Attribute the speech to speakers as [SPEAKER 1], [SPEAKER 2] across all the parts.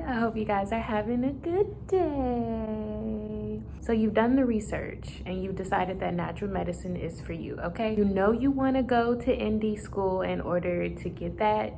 [SPEAKER 1] I hope you guys are having a good day. So you've done the research and you've decided that natural medicine is for you, okay? You know you want to go to ND school in order to get that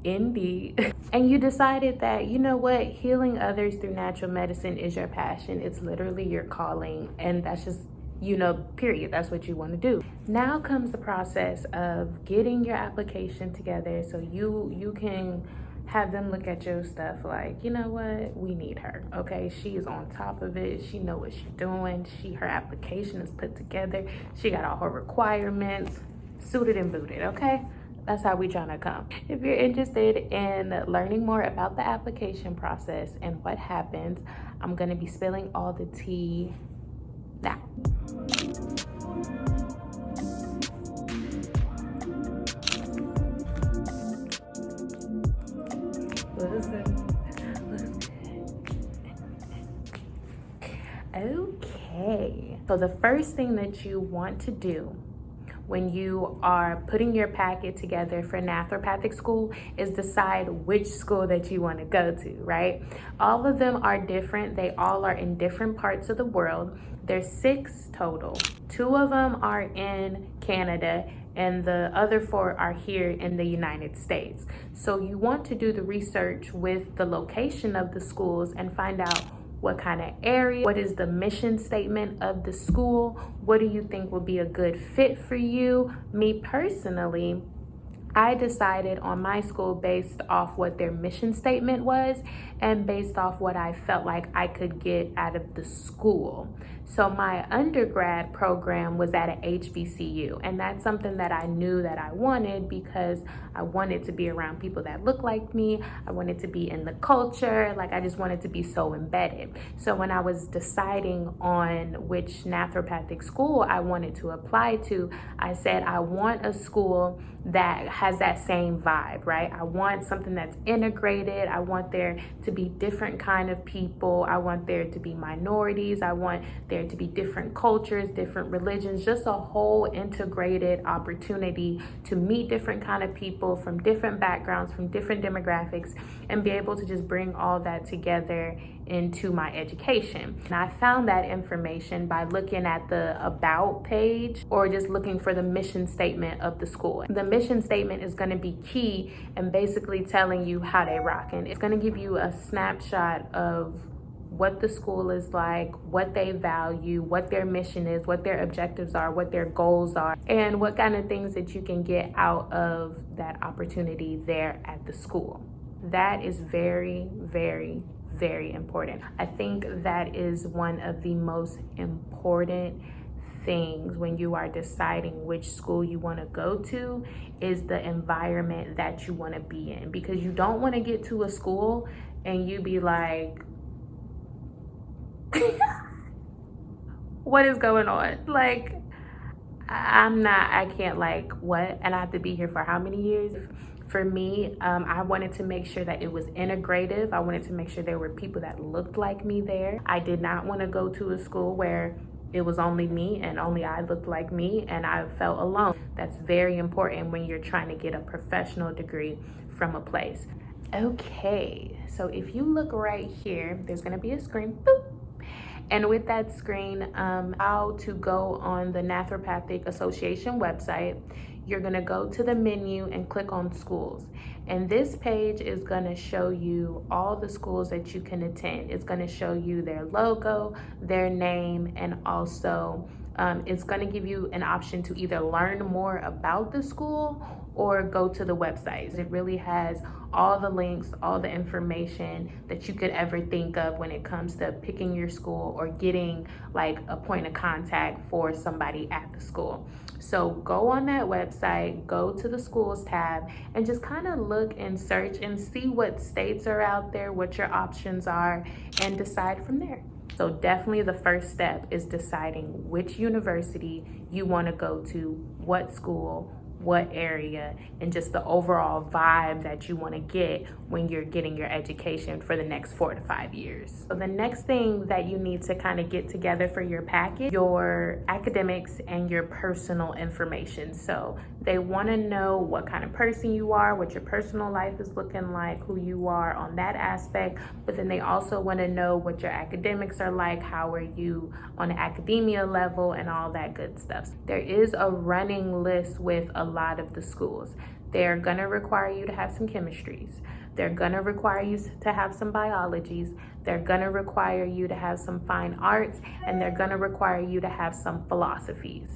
[SPEAKER 1] ND. And you decided that, you know what, healing others through natural medicine is your passion. It's literally your calling, and that's just, you know, period. That's what you want to do. Now comes the process of getting your application together so you can have them look at your stuff like, you know what, we need her, okay? She is on top of it. She know what she's doing. Her application is put together. She got all her requirements suited and booted, okay? That's how we trying to come. If you're interested in learning more about the application process and what happens, I'm gonna be spilling all the tea now. Okay, so the first thing that you want to do when you are putting your packet together for naturopathic school is decide which school that you want to go to, right? All of them are different. They all are in different parts of the world. There's 6 total. 2 of them are in Canada and the other 4 are here in the United States. So you want to do the research with the location of the schools and find out what kind of area, what is the mission statement of the school, what do you think will be a good fit for you. Me personally, I decided on my school based off what their mission statement was and based off what I felt like I could get out of the school. So my undergrad program was at an HBCU, and that's something that I knew that I wanted because I wanted to be around people that look like me. I wanted to be in the culture. Like, I just wanted to be so embedded. So when I was deciding on which naturopathic school I wanted to apply to, I said I want a school that has that same vibe, right? I want something that's integrated. I want there to be different kind of people. I want there to be minorities. I want there to be different cultures, different religions, just a whole integrated opportunity to meet different kind of people from different backgrounds, from different demographics, and be able to just bring all that together into my education. And I found that information by looking at the about page or just looking for the mission statement of the school. The mission statement is going to be key and basically telling you how they rockin'. It's going to give you a snapshot of what the school is like, what they value, what their mission is, what their objectives are, what their goals are, and what kind of things that you can get out of that opportunity there at the school. That is very, very, very important. I think that is one of the most important things when you are deciding which school you want to go to is the environment that you want to be in, because you don't want to get to a school and you be like, what is going on? Like, I can't, like, what? And I have to be here for how many years? For me, I wanted to make sure that it was integrative. I wanted to make sure there were people that looked like me there. I did not want to go to a school where it was only me and only I looked like me and I felt alone. That's very important when you're trying to get a professional degree from a place. Okay, so if you look right here, there's gonna be a screen, boop. And with that screen, how to go on the Naturopathic Association website, you're gonna go to the menu and click on schools. And this page is gonna show you all the schools that you can attend. It's gonna show you their logo, their name, and also it's gonna give you an option to either learn more about the school or go to the website. It really has all the links, all the information that you could ever think of when it comes to picking your school or getting like a point of contact for somebody at the school. So go on that website, go to the schools tab, and just kind of look and search and see what states are out there, what your options are, and decide from there. So definitely the first step is deciding which university you want to go to, what school, what area, and just the overall vibe that you want to get when you're getting your education for the next 4 to 5 years. So the next thing that you need to kind of get together for your packet, your academics and your personal information. So they want to know what kind of person you are, what your personal life is looking like, who you are on that aspect, but then they also want to know what your academics are like, how are you on an academia level, and all that good stuff. There is a running list with a lot of the schools. They're going to require you to have some chemistries. They're going to require you to have some biologies. They're going to require you to have some fine arts, and they're going to require you to have some philosophies.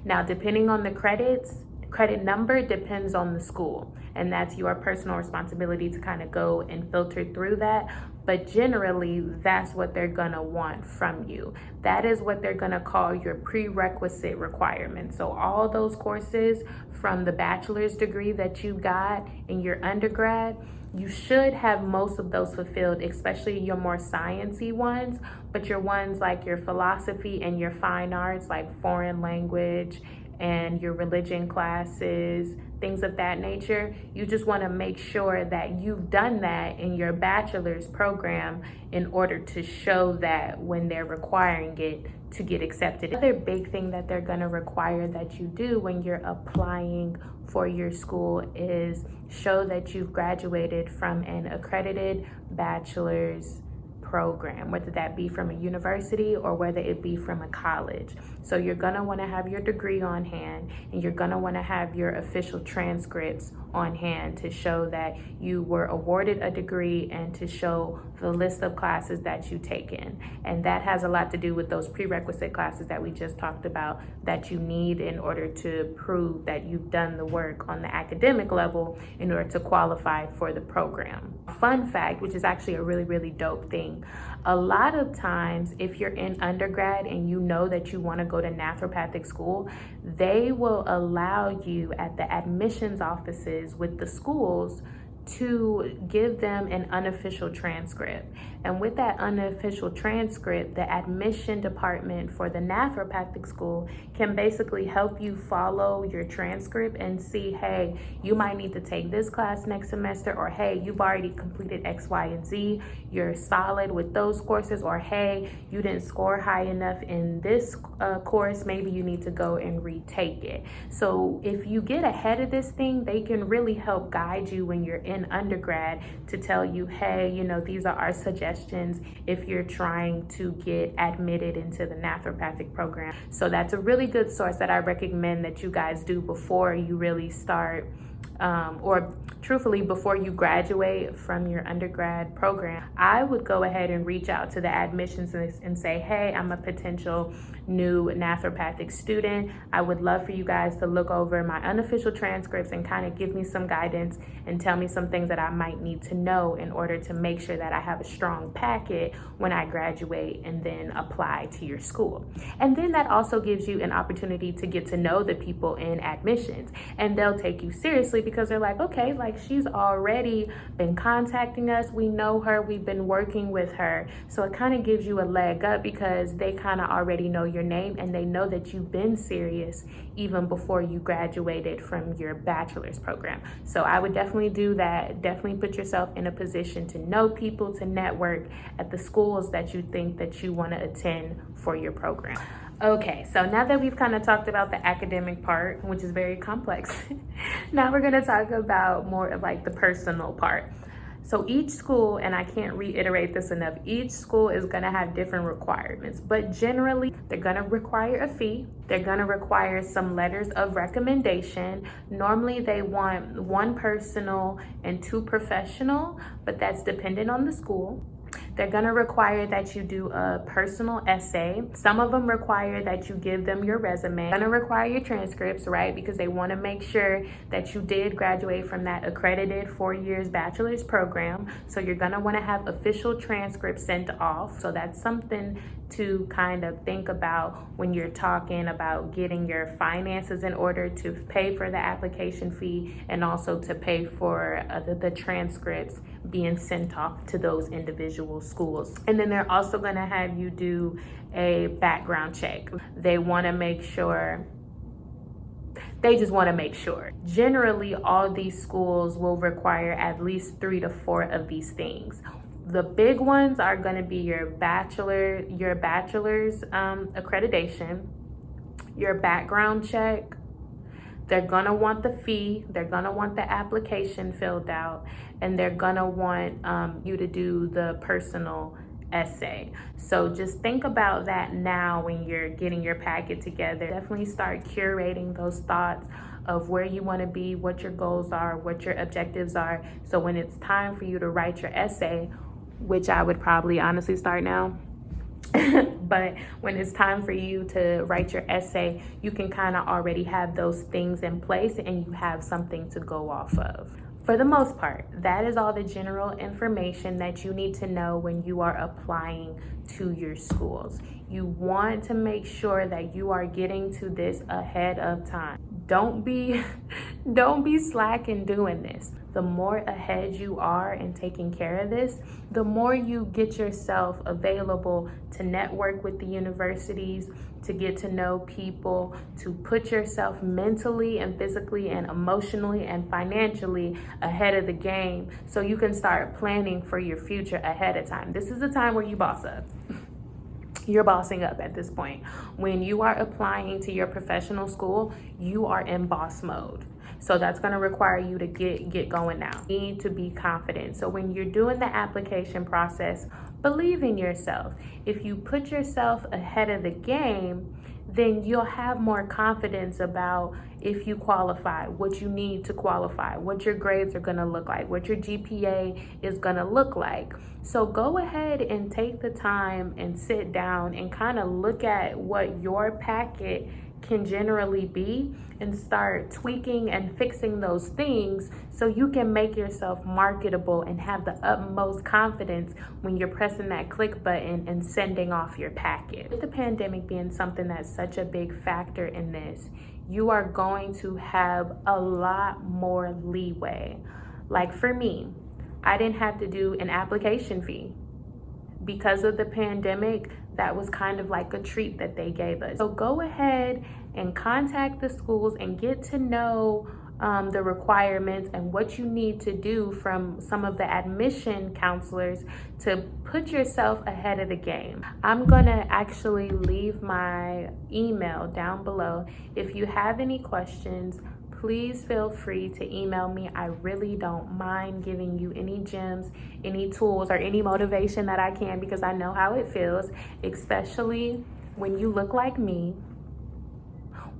[SPEAKER 1] Now, depending on the credit number depends on the school, and that's your personal responsibility to kind of go and filter through that. But generally, that's what they're gonna want from you. That is what they're gonna call your prerequisite requirements. So all those courses from the bachelor's degree that you got in your undergrad, you should have most of those fulfilled, especially your more sciencey ones, but your ones like your philosophy and your fine arts, like foreign language and your religion classes, things of that nature, you just want to make sure that you've done that in your bachelor's program in order to show that when they're requiring it to get accepted. Another big thing that they're going to require that you do when you're applying for your school is show that you've graduated from an accredited bachelor's program, whether that be from a university or whether it be from a college. So you're gonna wanna have your degree on hand, and you're gonna wanna have your official transcripts on hand to show that you were awarded a degree and to show the list of classes that you taken. And that has a lot to do with those prerequisite classes that we just talked about that you need in order to prove that you've done the work on the academic level in order to qualify for the program. Fun fact, which is actually a really, really dope thing. A lot of times, if you're in undergrad and you know that you want to go to naturopathic school, they will allow you at the admissions offices with the schools to give them an unofficial transcript. And with that unofficial transcript, the admission department for the naturopathic school can basically help you follow your transcript and see, hey, you might need to take this class next semester, or hey, you've already completed X, Y, and Z, you're solid with those courses, or hey, you didn't score high enough in this course, maybe you need to go and retake it. So if you get ahead of this thing, they can really help guide you when you're in undergrad to tell you, hey, you know, these are our suggestions if you're trying to get admitted into the naturopathic program. So that's a really good source that I recommend that you guys do before you really start, or truthfully, before you graduate from your undergrad program. I would go ahead and reach out to the admissions and say, hey, I'm a potential new naturopathic student. I would love for you guys to look over my unofficial transcripts and kind of give me some guidance and tell me some things that I might need to know in order to make sure that I have a strong packet when I graduate and then apply to your school. And then that also gives you an opportunity to get to know the people in admissions, and they'll take you seriously because they're like, okay, like she's already been contacting us. We know her, we've been working with her. So it kind of gives you a leg up because they kind of already know your name and they know that you've been serious even before you graduated from your bachelor's program. So I would definitely do that. Definitely put yourself in a position to know people, to network at the schools that you think that you want to attend for your program. Okay, so now that we've kind of talked about the academic part, which is very complex, now we're going to talk about more of like the personal part. So each school, and I can't reiterate this enough, each school is going to have different requirements, but generally they're going to require a fee. They're going to require some letters of recommendation. Normally they want 1 personal and 2 professional, but that's dependent on the school. They're gonna require that you do a personal essay. Some of them require that you give them your resume. They're gonna require your transcripts, right? Because they wanna make sure that you did graduate from that accredited 4 years bachelor's program. So you're gonna wanna have official transcripts sent off. So that's something to kind of think about when you're talking about getting your finances in order to pay for the application fee and also to pay for the transcripts being sent off to those individual schools. And then they're also going to have you do a background check. They want to make sure They just want to make sure. Generally, all these schools will require at least 3 to 4 of these things. The big ones are going to be your bachelor's accreditation, your background check. They're going to want the fee. They're going to want the application filled out, and they're going to want you to do the personal essay. So just think about that now when you're getting your packet together. Definitely start curating those thoughts of where you want to be, what your goals are, what your objectives are. So when it's time for you to write your essay, which I would probably honestly start now, but when it's time for you to write your essay, you can kind of already have those things in place and you have something to go off of. For the most part, that is all the general information that you need to know when you are applying to your schools. You want to make sure that you are getting to this ahead of time. Don't be slack in doing this. The more ahead you are in taking care of this, the more you get yourself available to network with the universities, to get to know people, to put yourself mentally and physically and emotionally and financially ahead of the game so you can start planning for your future ahead of time. This is the time where you boss up. You're bossing up at this point. When you are applying to your professional school, you are in boss mode. So that's going to require you to get going now. You need to be confident. So when you're doing the application process, believe in yourself. If you put yourself ahead of the game, then you'll have more confidence about if you qualify, what you need to qualify, what your grades are going to look like, what your GPA is going to look like. So go ahead and take the time and sit down and kind of look at what your packet can generally be and start tweaking and fixing those things so you can make yourself marketable and have the utmost confidence when you're pressing that click button and sending off your packet. With the pandemic being something that's such a big factor in this, you are going to have a lot more leeway. Like for me, I didn't have to do an application fee. Because of the pandemic, that was kind of like a treat that they gave us. So go ahead and contact the schools and get to know the requirements and what you need to do from some of the admission counselors to put yourself ahead of the game. I'm gonna actually leave my email down below. If you have any questions, please feel free to email me. I really don't mind giving you any gems, any tools, or any motivation that I can, because I know how it feels, especially when you look like me.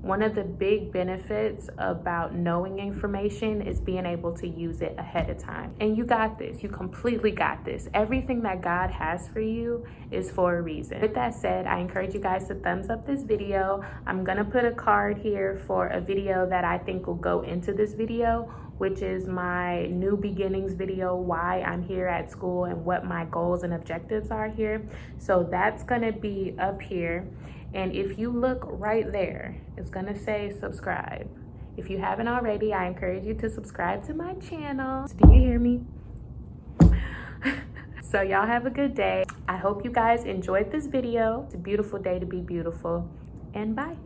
[SPEAKER 1] One of the big benefits about knowing information is being able to use it ahead of time. And you got this. You completely got this. Everything that God has for you is for a reason. With that said, I encourage you guys to thumbs up this video. I'm gonna put a card here for a video that I think will go into this video, which is my new beginnings video, why I'm here at school and what my goals and objectives are here. So that's gonna be up here. And if you look right there, it's gonna say subscribe. If you haven't already, I encourage you to subscribe to my channel. Do you hear me? So y'all have a good day. I hope you guys enjoyed this video. It's a beautiful day to be beautiful, and bye.